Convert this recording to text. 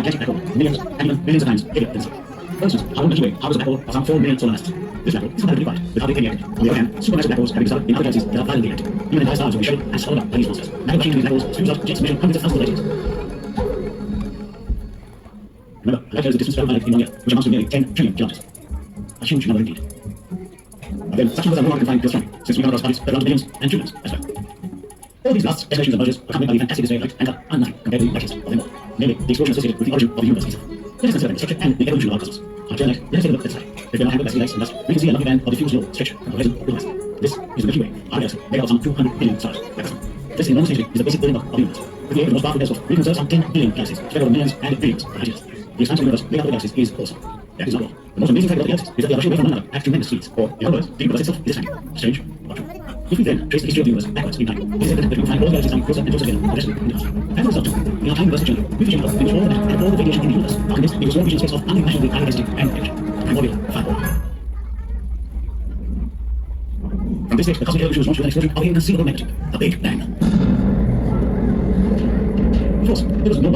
gigantic black hole, millions and even billions of times bigger than the Sun. For instance, our Milky Way harbors a black hole of some 4 million solar masses. This black hole is comparatively quiet, with hardly any activity. On the other hand, supermassive black holes have been discovered in other galaxies that are violently active. Even entire stars will be shredded and swallowed up by these monsters. Matter machine in these black holes spews out jets measuring hundreds of thousands of light years. Remember, light year is the distance traveled by light in 1 year, which amounts to nearly 10 trillion kilometers. A huge number indeed. But then, such numbers are no longer confined to astronomy, since we come across bodies that run to billions and trillions as well. All these vast estimations and mergers, accompanied by the fantastic display of light, and are nothing compared to the brightest of them all, namely the explosion associated with the origin of the universe itself. Let us consider the structure and the evolution of our cosmos. Our journey, let us take a look at the sky. If we are not handled by city lights and dust, we can see a lovely band of diffuse glow stretched from the horizon to the west. This is the Milky Way, our galaxy, made up of some 200 billion stars, like the Sun. This enormous entity is the basic building block of the universe. With the aid of the most powerful telescope, we can observe some 10 billion galaxies, spread over millions and billions of light years. The expanse of the universe made up of the galaxies is awesome. That is not all. The most amazing fact about the galaxies is that they are rushing away from one another at tremendous speeds, or, in other words, the universe itself is expanding. Strange, or true? If we then trace the history of the universe backwards in time, it is evident that we find all galaxies coming closer and closer together progressively in the past. As a result, in our time universal journey, we vision in which all the matter and all the radiation in the universe are condensed into small regional space of unimaginably high density and temperature. Primordial fireball. From this stage, the cosmic evolution was launched with an explosion of inconceivable magnitude, a Big Bang. Of course, there was no